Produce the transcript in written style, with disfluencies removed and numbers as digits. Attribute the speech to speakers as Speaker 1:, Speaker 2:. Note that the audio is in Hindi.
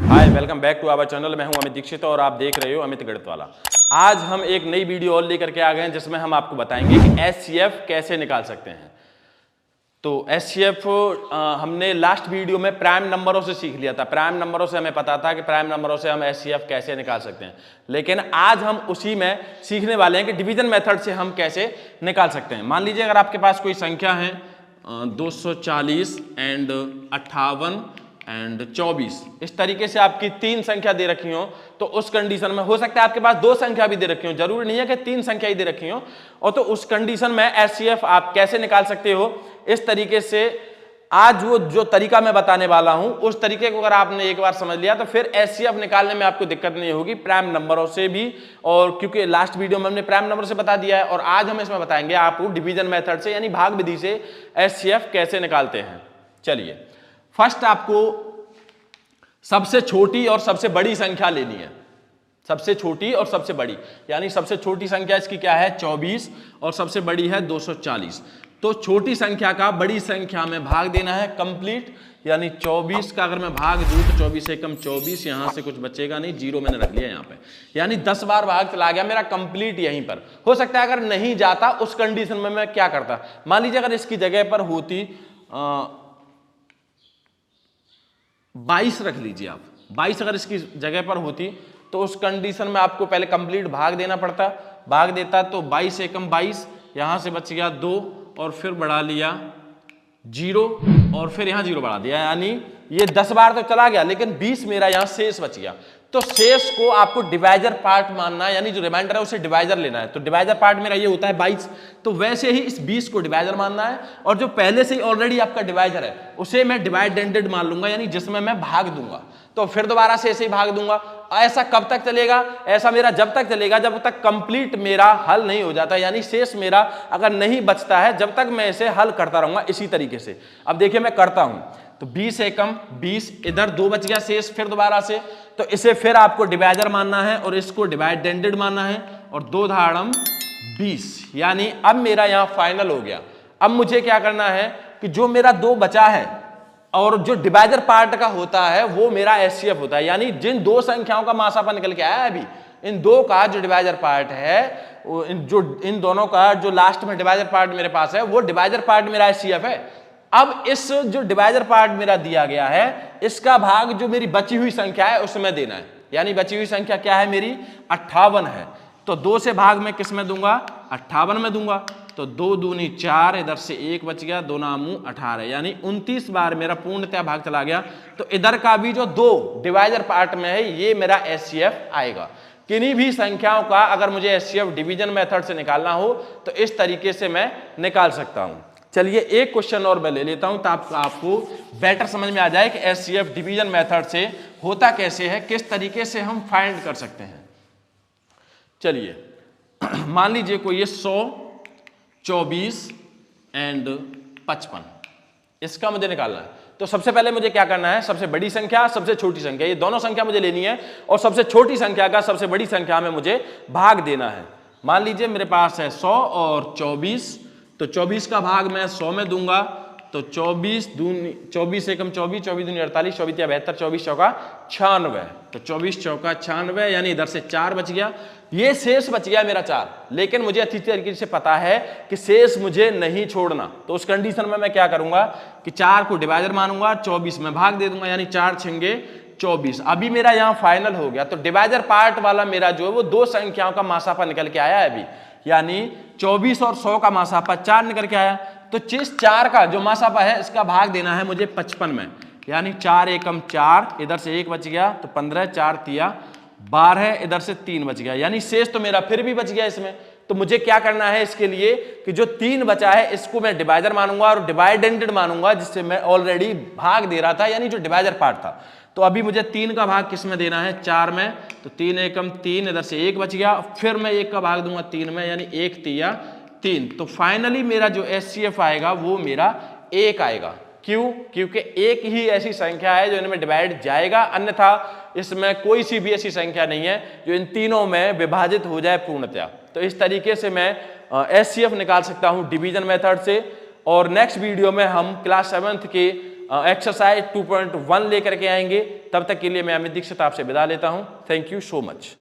Speaker 1: Hi, welcome back to our channel. मैं हूं अमित दीक्षित और आप देख रहे हो अमित गणित वाला। आज हम एक नई वीडियो और लेकर के आ गए हैं जिसमें हम आपको बताएंगे कि एचसीएफ कैसे निकाल सकते हैं। तो एचसीएफ हमने लास्ट वीडियो में प्राइम नंबरों से सीख लिया था। प्राइम नंबरों से हमें पता था कि प्राइम नंबरों से हम एचसीएफ कैसे निकाल सकते हैं, लेकिन आज हम उसी में सीखने वाले हैं कि डिवीजन मेथड से हम कैसे निकाल सकते हैं। मान लीजिए अगर आपके पास कोई संख्या है 240 एंड 58 एंड 24, इस तरीके से आपकी तीन संख्या दे रखी हो, तो उस कंडीशन में हो सकता है आपके पास दो संख्या भी दे रखी हो, जरूरी नहीं है कि तीन संख्या ही दे रखी हो। और तो उस कंडीशन में एचसीएफ आप कैसे निकाल सकते हो, इस तरीके से आज वो जो तरीका मैं बताने वाला हूं उस तरीके को अगर आपने एक बार समझ लिया तो फिर एचसीएफ निकालने में आपको दिक्कत नहीं होगी प्राइम नंबरों से भी। और क्योंकि लास्ट वीडियो में हमने प्राइम नंबर से बता दिया है और आज हम इसमें बताएंगे आपको डिवीजन मेथड से यानी भाग विधि से एचसीएफ कैसे निकालते हैं। चलिए, फर्स्ट आपको सबसे छोटी और सबसे बड़ी संख्या लेनी है। सबसे छोटी और सबसे बड़ी, यानी सबसे छोटी संख्या इसकी क्या है 24 और सबसे बड़ी है 240। तो छोटी संख्या का बड़ी संख्या में भाग देना है कंप्लीट, यानी 24 का अगर मैं भाग दूं तो 24 एकम 24, यहां से कुछ बचेगा नहीं, जीरो मैंने रख लिया यहां पे, यानी 10 बार भाग चला गया मेरा कंप्लीट यहीं पर। हो सकता है अगर नहीं जाता उस कंडीशन में मैं क्या करता, मान लीजिए अगर इसकी जगह पर होती 22 रख लीजिए आप, 22 अगर इसकी जगह पर होती तो उस कंडीशन में आपको पहले कंप्लीट भाग देना पड़ता। भाग देता तो 22 एकम 22, यहां से बच गया 2 और फिर बढ़ा लिया 0 और फिर यहां 0 बढ़ा दिया, यानी ये 10 बार तो चला गया लेकिन 20 मेरा यहां शेष बच गया। तो शेष को आपको डिवाइजर पार्ट मानना है, यानी जो रिमाइंडर है उसे डिवाइजर लेना है। तो डिवाइजर पार्ट मेरा ये होता है 22, तो वैसे ही इस 20 को डिवाइजर मानना है और जो पहले से ही ऑलरेडी आपका डिवाइजर है उसे मैं डिवाइडेंडेड मान लूंगा, यानी जिसमें मैं भाग दूंगा। तो फिर दोबारा से ऐसे ही भाग दूंगा। ऐसा कब तक चलेगा, ऐसा मेरा जब तक चलेगा जब तक कंप्लीट मेरा हल नहीं हो जाता, यानी शेष मेरा अगर नहीं बचता है जब तक मैं इसे हल करता रहूंगा इसी तरीके से। अब देखिए मैं करता हूं, तो 20 एकम 20, इधर 2 बच गया शेष फिर दोबारा से, तो इसे फिर आपको डिवाइजर मानना है और इसको डिवाइडेंडेड मानना है और 2 धाड़म 20, यानी अब मेरा यहां फाइनल हो गया। अब मुझे क्या करना है कि जो मेरा 2 बचा है और जो डिवाइजर पार्ट का होता है वो मेरा एचसीएफ होता है, यानी जिन दो संख्याओं का मासापा निकल के आया है अभी, इन दो का जो डिवाइजर पार्ट है, इन दोनों का जो लास्ट में डिवाइजर पार्ट मेरे पास है वो डिवाइजर पार्ट मेरा एचसीएफ है। अब इस जो डिवाइजर पार्ट मेरा दिया गया है इसका भाग जो मेरी बची हुई संख्या है उसमें देना है, यानी बची हुई संख्या क्या है मेरी 58 है। तो 2 से भाग मैं किस में दूंगा 58 में दूंगा, तो 2 दूनी 4, इधर से 1 बच गया, 2 नामू 18, यानी 29 बार मेरा पूर्णतः भाग चला गया। तो इधर का भी जो 2 डिवाइजर पार्ट में है ये मेरा एचसीएफ आएगा। किन्हीं भी संख्याओं का अगर मुझे एचसीएफ डिवीजन मेथड से निकालना हो तो इस तरीके से मैं निकाल सकता हूं। चलिए एक क्वेश्चन और मैं ले लेता हूं ताकि आपको बेटर समझ में आ जाए कि एचसीएफ डिवीजन मेथड से होता कैसे है, किस तरीके से हम फाइंड कर सकते हैं। चलिए मान लीजिए कोई ये 100, 24 एंड 55, इसका मुझे निकालना है। तो सबसे पहले मुझे क्या करना है, सबसे बड़ी संख्या सबसे छोटी संख्या, ये दोनों संख्या मुझे लेनी है और सबसे छोटी संख्या का सबसे बड़ी संख्या में मुझे भाग देना है। मान लीजिए मेरे पास है 100 और 24, तो 24 का भाग मैं 100 में दूंगा, तो 24 एकम 24, 24 दूनी 48, 24 या 72, 24 चौका 96, तो 24 चौका 96, यानी इधर से 4 बच गया, ये शेष बच गया मेरा 4। लेकिन मुझे अच्छी तरीके से पता है कि शेष मुझे नहीं छोड़ना, तो उस कंडीशन में मैं क्या करूंगा कि 4 को डिवाइजर मानूंगा, 24 में भाग दे दूंगा, यानी 4 छंगे 24। अभी मेरा यहां फाइनल हो गया। तो डिवाइजर पार्ट वाला मेरा जो है वो 2 संख्याओं का मासापा निकल के आया है अभी, यानी 24 और 100 का मासापा 4 निकल के आया। तो जिस 4 का जो मासापा है इसका भाग देना है मुझे 55 में, यानी 4 एकम 4, इधर से 1 बच गया, तो 15, 4 तिया 12, इधर से 3 बच गया, यानी शेष तो मेरा फिर भी बच गया इसमें। तो मुझे क्या करना है इसके लिए कि जो 3 बचा है इसको मैं डिवाइजर मानूंगा और डिवाइडेंडेड मानूंगा, जिससे मैं ऑलरेडी भाग दे रहा था, यानी जो डिवाइजर पार्ट था। तो अभी मुझे 3 का भाग किस में देना है 4 में, तो 3 एकम 3, इधर से 1 बच गया, फिर मैं 1 का भाग दूंगा 3 में, यानी 1 तिया 3। तो फाइनली मेरा जो एचसीएफ आएगा वो मेरा 1 आएगा। क्यों? क्योंकि एक ही ऐसी संख्या है जो इनमें डिवाइड जाएगा, अन्यथा इसमें कोई सी भी ऐसी संख्या नहीं है जो इन तीनों में विभाजित हो जाए पूर्णतया। तो इस तरीके से मैं एचसीएफ निकाल सकता हूं डिवीजन मेथड से। और नेक्स्ट वीडियो में हम क्लास 7th के एक्सरसाइज 2.1 लेकर के आएंगे। तब तक के लिए मैं अमित दीक्षित आपसे विदा लेता हूं। Thank you so much.